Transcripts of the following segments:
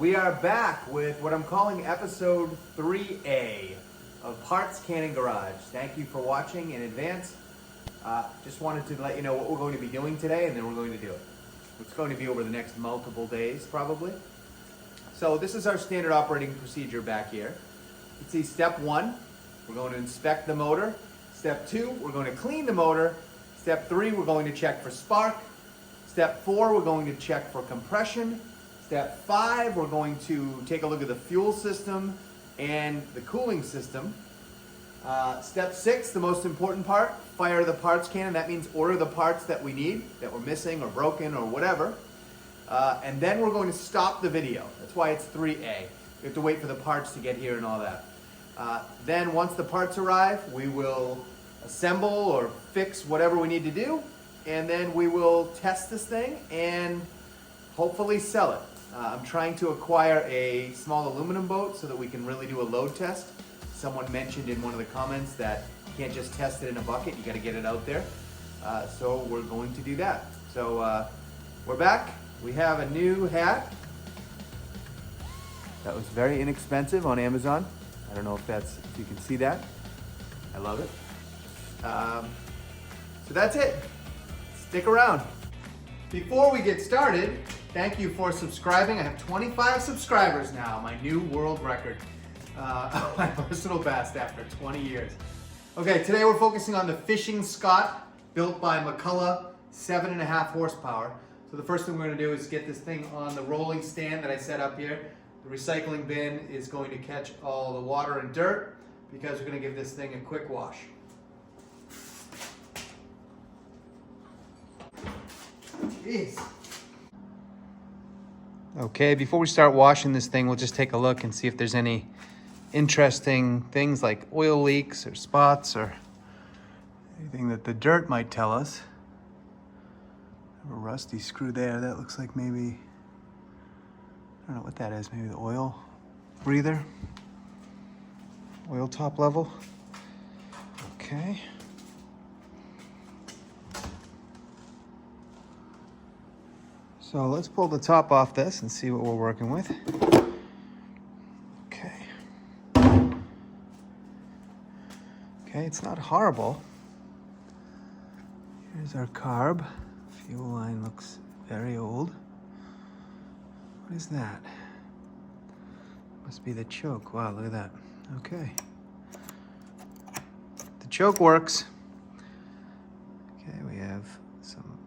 We are back with what I'm calling episode 3A of Parts Cannon Garage. Thank you for watching in advance. Just wanted to let you know what we're going to be doing today, and then we're going to do it. It's going to be over the next multiple days, probably. So this is our standard operating procedure back here. You can see step 1, we're going to inspect the motor. Step 2, we're going to clean the motor. Step 3, we're going to check for spark. Step 4, we're going to check for compression. Step 5, we're going to take a look at the fuel system and the cooling system. Step 6, the most important part, fire the parts cannon. That means order the parts that we need, that we're missing or broken or whatever. And then we're going to stop the video. That's why it's 3A. We have to wait for the parts to get here and all that. Then once the parts arrive, we will assemble or fix whatever we need to do. And then we will test this thing and hopefully sell it. I'm trying to acquire a small aluminum boat so that we can really do a load test. Someone mentioned in one of the comments that you can't just test it in a bucket, you got to get it out there. So we're going to do that. So we're back. We have a new hat that was very inexpensive on Amazon. I don't know if you can see that. I love it. So that's it. Stick around. Before we get started, thank you for subscribing. I have 25 subscribers now, my new world record. My personal best after 20 years. Okay, today we're focusing on the Fishing Scott, built by McCulloch, 7.5 horsepower. So the first thing we're gonna do is get this thing on the rolling stand that I set up here. The recycling bin is going to catch all the water and dirt because we're gonna give this thing a quick wash. Jeez. Okay, before we start washing this thing, we'll just take a look and see if there's any interesting things like oil leaks or spots or anything that the dirt might tell us. A rusty screw there. That looks like maybe, I don't know what that is, maybe the oil breather, oil top level. Okay. So let's pull the top off this and see what we're working with. Okay. Okay, it's not horrible. Here's our carb. Fuel line looks very old. What is that? Must be the choke. Wow, look at that. Okay. The choke works. Okay, we have some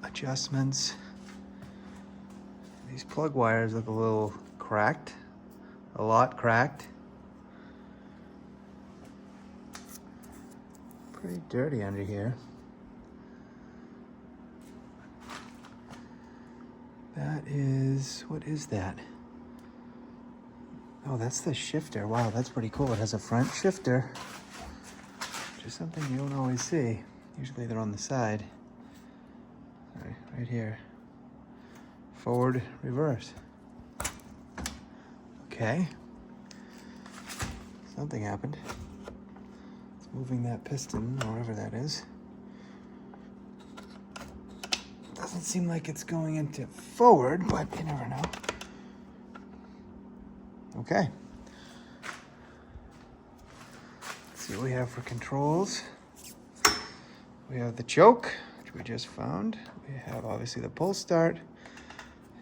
adjustments. These plug wires look a little cracked, a lot cracked. Pretty dirty under here. That is, what is that? Oh, that's the shifter. Wow, that's pretty cool. It has a front shifter, which is something you don't always see. Usually they're on the side. Right here. Forward, reverse. Okay. Something happened. It's moving that piston, or whatever that is. Doesn't seem like it's going into forward, but you never know. Okay. Let's see what we have for controls. We have the choke, which we just found. We have obviously the pull start,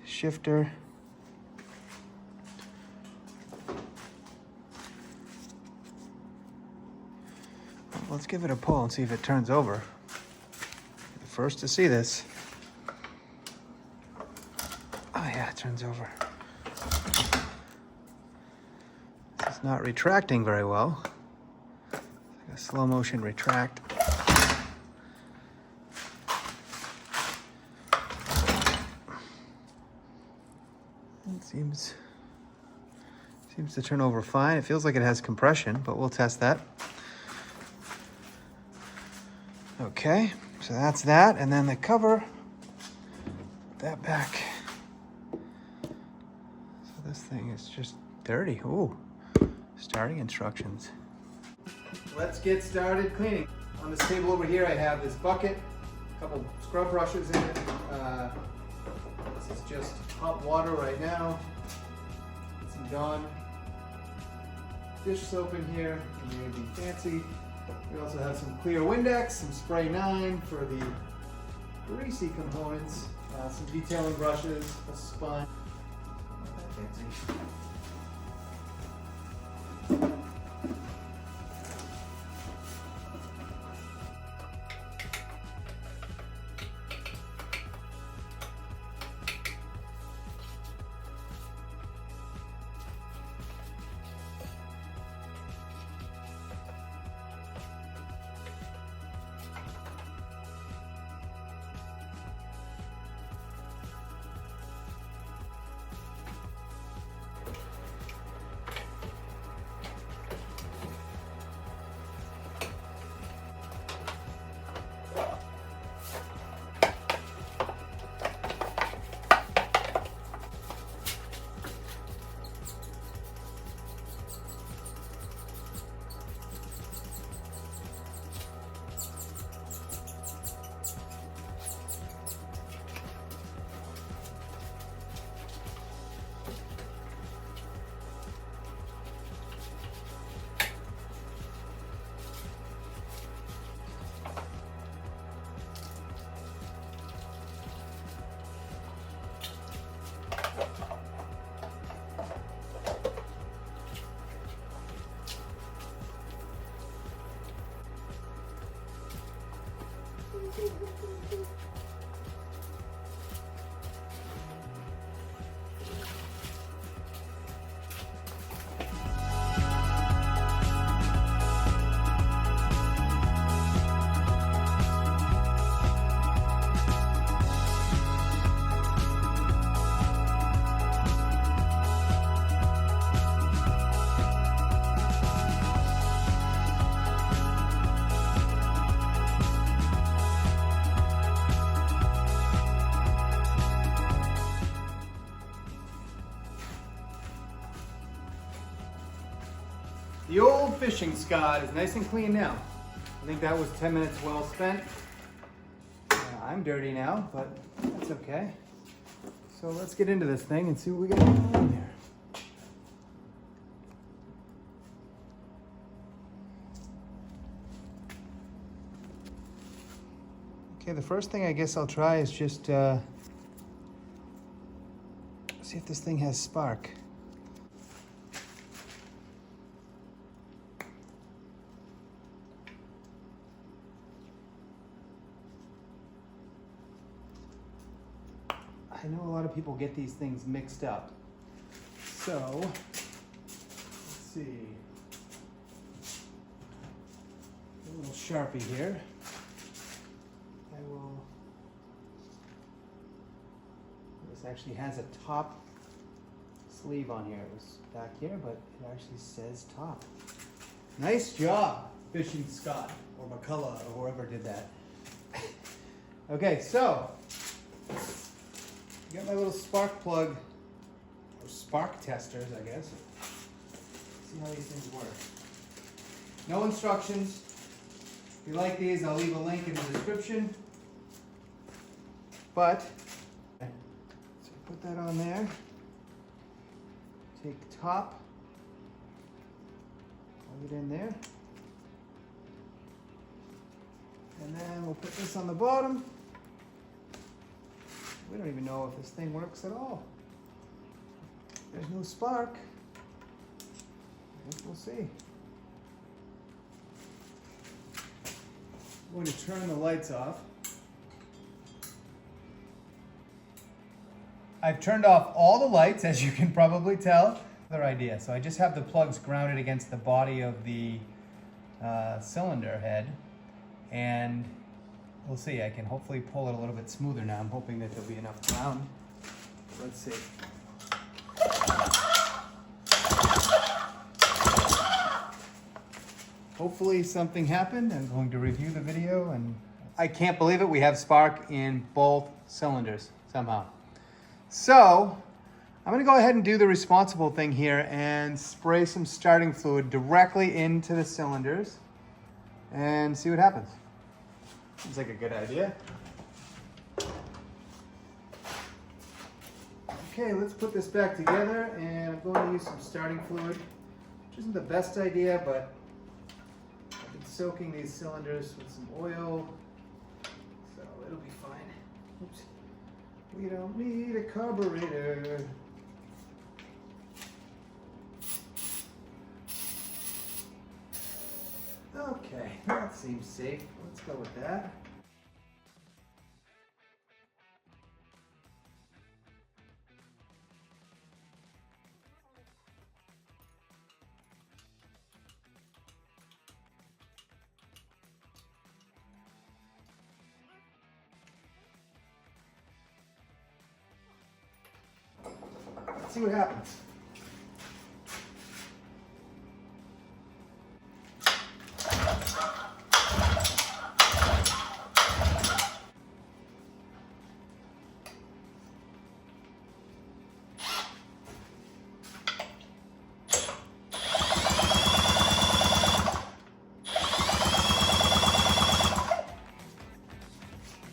shifter. Well, let's give it a pull and see if it turns over. The first to see this. Oh yeah, it turns over. It's not retracting very well. It's like a slow motion retract. It seems to turn over fine. It feels like it has compression, but we'll test that. Okay, so that's that, and then the cover, put that back. So this thing is just dirty. Ooh, starting instructions. Let's get started cleaning. On this table over here, I have this bucket, a couple scrub brushes in it, This is just hot water right now. Some Dawn dish soap in here, anything fancy. We also have some clear Windex, some Spray 9 for the greasy components, some detailing brushes, a sponge. Not that fancy. The old fishing Scott is nice and clean now. I think that was 10 minutes well spent. I'm dirty now, but that's okay. So let's get into this thing and see what we got on here. Okay, the first thing I guess I'll try is just see if this thing has spark. I know a lot of people get these things mixed up. So, let's see. A little Sharpie here. I will, this actually has a top sleeve on here. It was back here, but it actually says top. Nice job, Fishing Scott, or McCulloch, or whoever did that. Okay, so, got my little spark plug, or spark testers, I guess. See how these things work. No instructions. If you like these, I'll leave a link in the description. But, so put that on there. Take top, plug it in there. And then we'll put this on the bottom. We don't even know if this thing works at all. There's no spark. I guess we'll see. I'm going to turn the lights off. I've turned off all the lights, as you can probably tell. Another idea. So I just have the plugs grounded against the body of the cylinder head, and we'll see. I can hopefully pull it a little bit smoother now. I'm hoping that there'll be enough ground. Let's see. Hopefully something happened. I'm going to review the video, and I can't believe it. We have spark in both cylinders somehow. So I'm going to go ahead and do the responsible thing here and spray some starting fluid directly into the cylinders and see what happens. Seems like a good idea. Okay, let's put this back together, and I'm going to use some starting fluid, which isn't the best idea, but I've been soaking these cylinders with some oil, so it'll be fine. Oops. We don't need a carburetor. Okay, that seems safe. Let's go with that. Let's see what happens.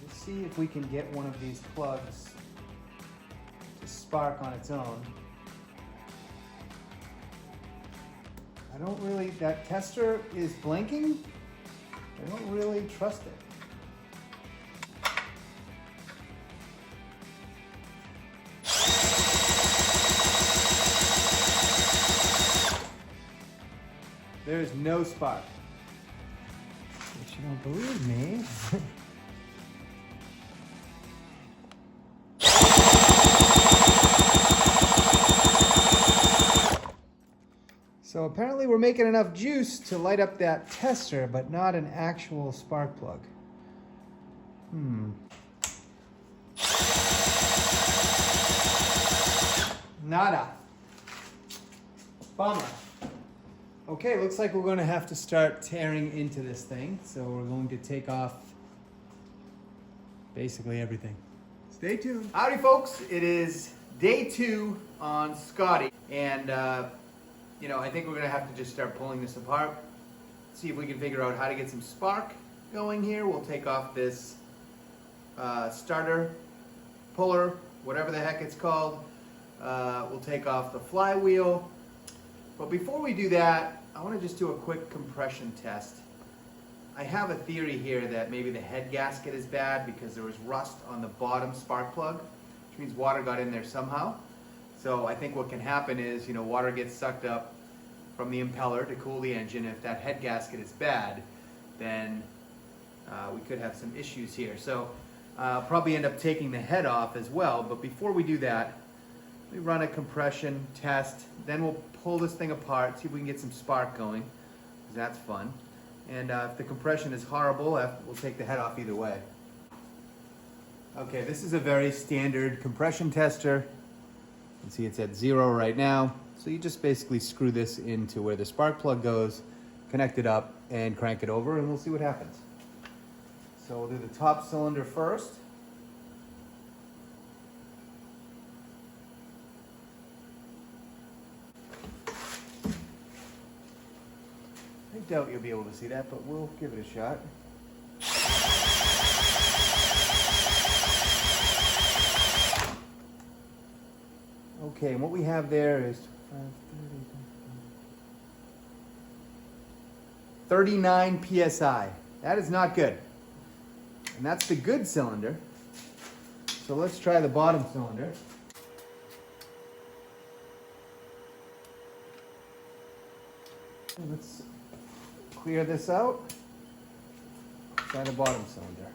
Let's see if we can get one of these plugs to spark on its own. I don't really, that tester is blinking. I don't really trust it. There's no spark. But you don't believe me. So apparently we're making enough juice to light up that tester, but not an actual spark plug. Nada. Bummer. Okay, looks like we're going to have to start tearing into this thing. So we're going to take off basically everything. Stay tuned. Howdy folks, it is day 2 on Scotty, and you know, I think we're gonna have to just start pulling this apart, see if we can figure out how to get some spark going here. We'll take off this starter, puller, whatever the heck it's called. We'll take off the flywheel. But before we do that, I wanna just do a quick compression test. I have a theory here that maybe the head gasket is bad because there was rust on the bottom spark plug, which means water got in there somehow. So I think what can happen is, you know, water gets sucked up from the impeller to cool the engine. If that head gasket is bad, then we could have some issues here. So I'll probably end up taking the head off as well. But before we do that, we run a compression test. Then we'll pull this thing apart, see if we can get some spark going, because that's fun. And if the compression is horrible, we'll take the head off either way. Okay, this is a very standard compression tester. You can see it's at 0 right now. So you just basically screw this into where the spark plug goes, connect it up, and crank it over, and we'll see what happens. So we'll do the top cylinder first. I doubt you'll be able to see that, but we'll give it a shot. Okay, and what we have there is 39 PSI. That is not good. And that's the good cylinder. So let's try the bottom cylinder. Let's clear this out. Try the bottom cylinder.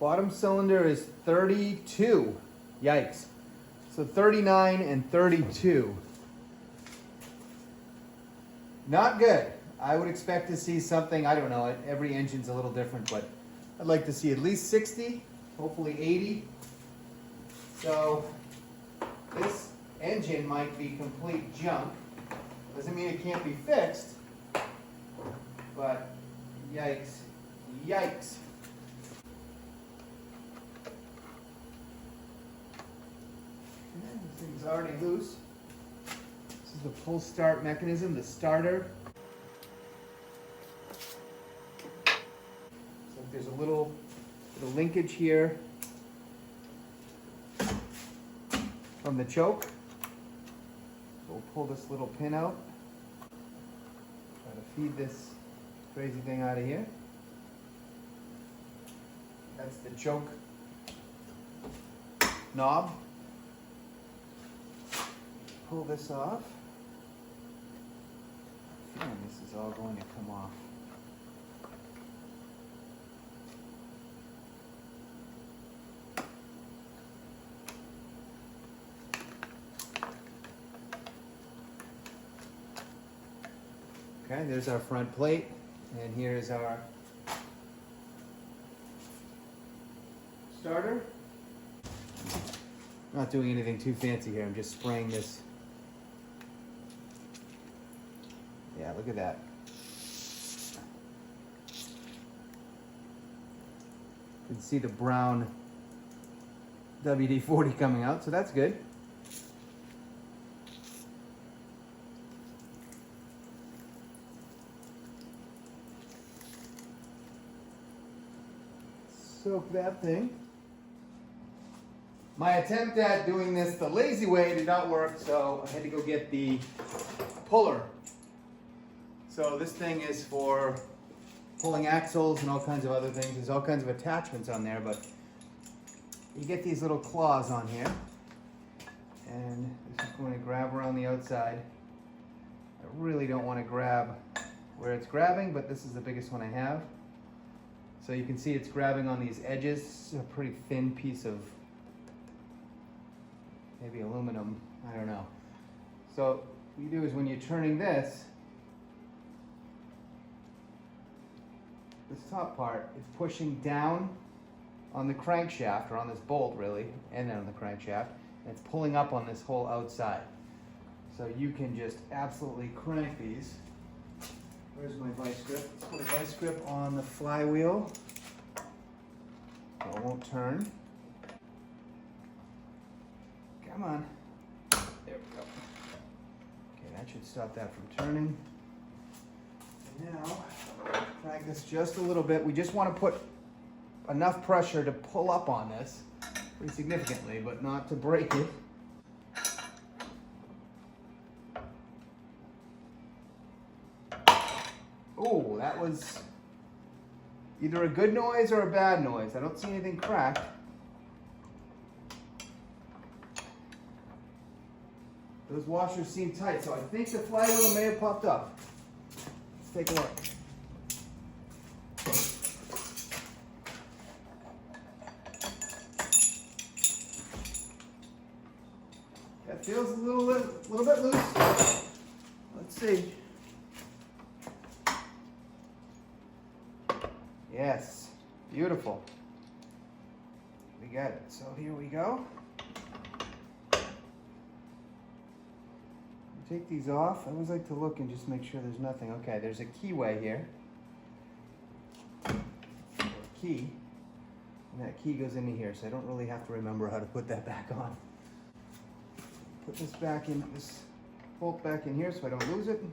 Bottom cylinder is 32. Yikes. So 39 and 32. Not good. I would expect to see something, I don't know, every engine's a little different, but I'd like to see at least 60, hopefully 80. So this engine might be complete junk. Doesn't mean it can't be fixed, but yikes, yikes. Okay, this thing's already loose. This is the pull start mechanism, the starter. linkage here from the choke. We'll pull this little pin out. Try to feed this crazy thing out of here. That's the choke knob. Pull this off. And this is all going to come off. Okay, there's our front plate, and here's our starter. I'm not doing anything too fancy here, I'm just spraying this. Yeah, look at that. You can see the brown WD-40 coming out, so that's good. Soak that thing. My attempt at doing this the lazy way did not work, so I had to go get the puller. So this thing is for pulling axles and all kinds of other things. There's all kinds of attachments on there, but you get these little claws on here, and this is going to grab around the outside. I really don't want to grab where it's grabbing, but this is the biggest one I have. So you can see it's grabbing on these edges. It's a pretty thin piece of maybe aluminum, I don't know. So what you do is when you're turning this top part is pushing down on the crankshaft, or on this bolt really, and then on the crankshaft, and it's pulling up on this whole outside. So you can just absolutely crank these. Where's my vice grip? Let's put a vice grip on the flywheel so it won't turn. Come on. There we go. Okay, that should stop that from turning. And now, drag this just a little bit. We just want to put enough pressure to pull up on this pretty significantly, but not to break it. Oh, that was either a good noise or a bad noise. I don't see anything cracked. Those washers seem tight, so I think the flywheel may have popped up. Let's take a look. That feels a little bit loose. Let's see. Yes, beautiful. We got it. So here we go. Take these off. I always like to look and just make sure there's nothing. Okay, there's a keyway here. Or a key. And that key goes into here, so I don't really have to remember how to put that back on. Put this back in, this bolt back in here so I don't lose it.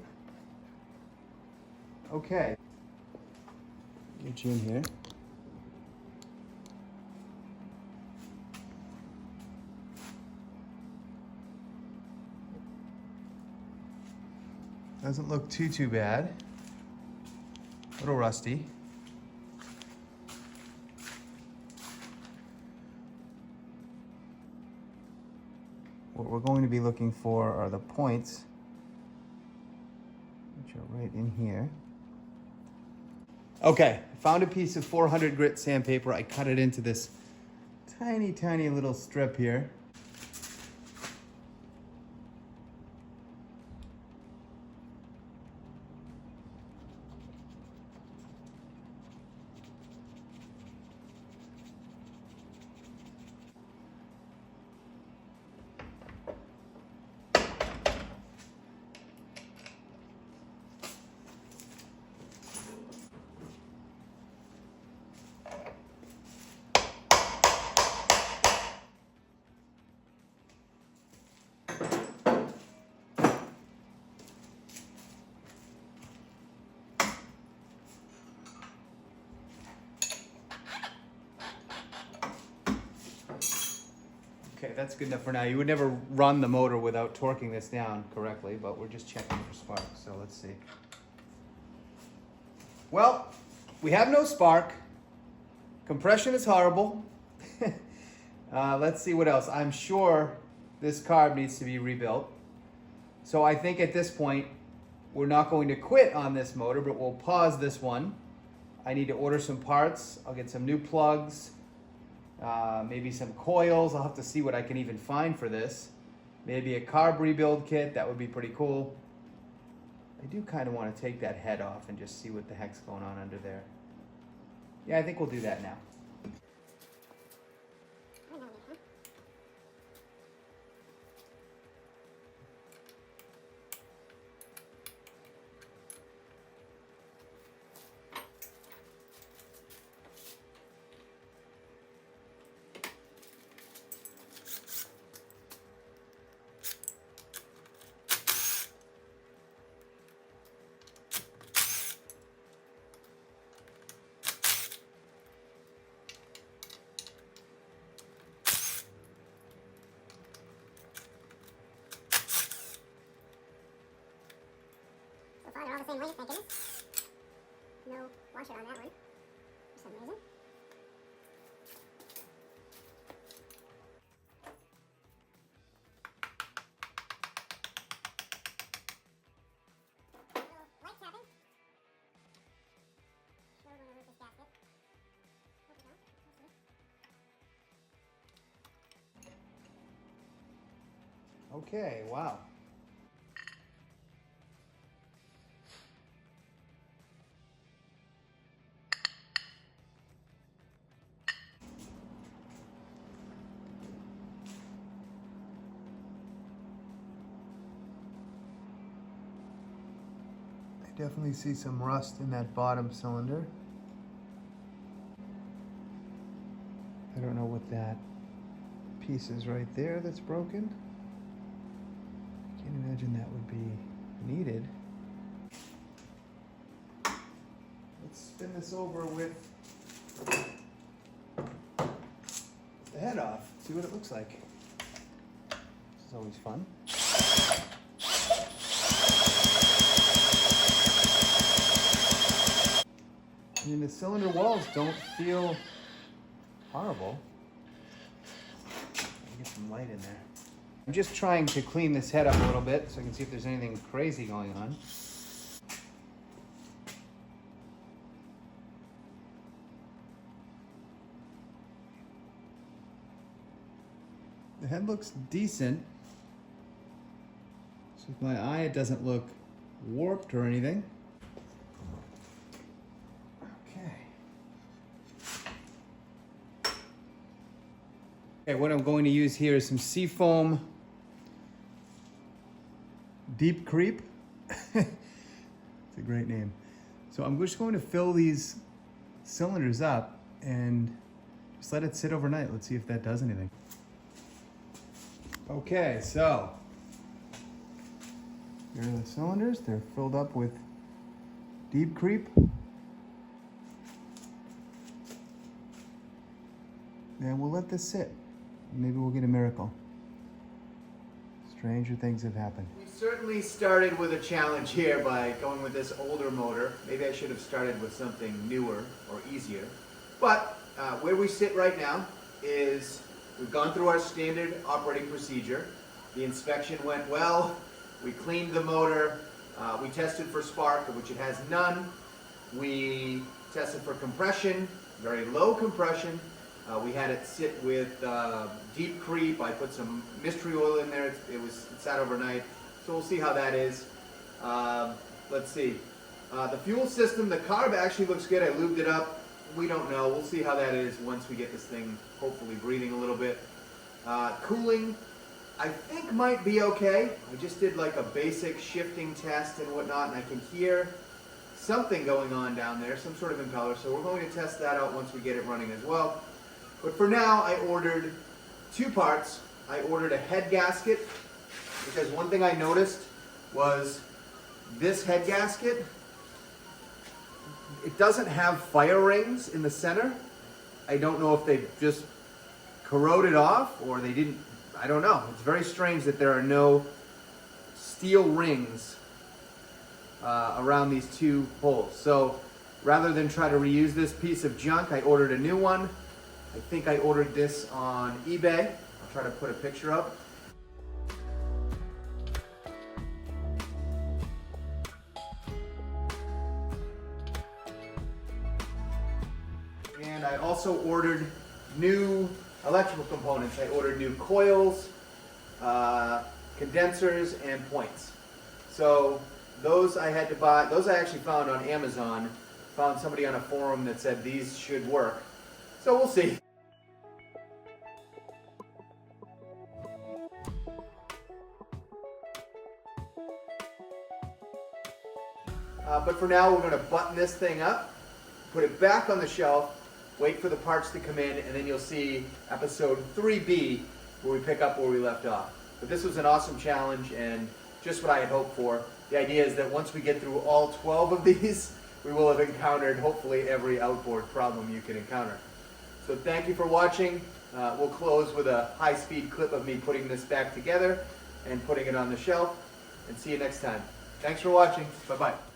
Okay. Get you in here. Doesn't look too bad. A little rusty. What we're going to be looking for are the points, which are right in here. Okay, I found a piece of 400 grit sandpaper. I cut it into this tiny little strip here. Okay, that's good enough for now. You would never run the motor without torquing this down correctly, but we're just checking for spark, so let's see. Well, we have no spark. Compression is horrible. Let's see what else. I'm sure this carb needs to be rebuilt. So I think at this point, we're not going to quit on this motor, but we'll pause this one. I need to order some parts. I'll get some new plugs, maybe some coils. I'll have to see what I can even find for this. Maybe a carb rebuild kit, that would be pretty cool. I do kind of want to take that head off and just see what the heck's going on under there. Yeah, I think we'll do that now. They're all the same length, thank goodness. No washer on that one, for some reason. Little light tapping. Sure we want to remove this gasket. Hope we don't. We'll see. Okay, wow. Definitely see some rust in that bottom cylinder. I don't know what that piece is right there that's broken. Can't imagine that would be needed. Let's spin this over with the head off, see what it looks like. This is always fun. I mean, the cylinder walls don't feel horrible. Get some light in there. I'm just trying to clean this head up a little bit so I can see if there's anything crazy going on. The head looks decent. So with my eye, it doesn't look warped or anything. Okay, what I'm going to use here is some Seafoam Deep Creep. It's a great name. So I'm just going to fill these cylinders up and just let it sit overnight. Let's see if that does anything. Okay, so here are the cylinders. They're filled up with Deep Creep. And we'll let this sit. Maybe we'll get a miracle. Stranger things have happened. We certainly started with a challenge here by going with this older motor. Maybe I should have started with something newer or easier. But where we sit right now is we've gone through our standard operating procedure. The inspection went well. We cleaned the motor. We tested for spark, which it has none. We tested for compression, very low compression. We had it sit with deep creep. I put some mystery oil in there. It sat overnight. So we'll see how that is. Let's see. The fuel system, the carb actually looks good. I lubed it up. We don't know. We'll see how that is once we get this thing hopefully breathing a little bit. Cooling, I think might be okay. I just did like a basic shifting test and whatnot, and I can hear something going on down there, some sort of impeller. So we're going to test that out once we get it running as well. But for now, I ordered two parts. I ordered a head gasket because one thing I noticed was this head gasket, it doesn't have fire rings in the center. I don't know if they just corroded off, or they didn't, I don't know. It's very strange that there are no steel rings around these two holes. So rather than try to reuse this piece of junk, I ordered a new one. I think I ordered this on eBay. I'll try to put a picture up. And I also ordered new electrical components. I ordered new coils, condensers, and points. So those I had to buy. Those I actually found on Amazon. Found somebody on a forum that said these should work. So we'll see. But for now, we're going to button this thing up, put it back on the shelf, wait for the parts to come in, and then you'll see episode 3B where we pick up where we left off. But this was an awesome challenge and just what I had hoped for. The idea is that once we get through all 12 of these, we will have encountered hopefully every outboard problem you can encounter. So thank you for watching. We'll close with a high-speed clip of me putting this back together and putting it on the shelf. And see you next time. Thanks for watching. Bye-bye.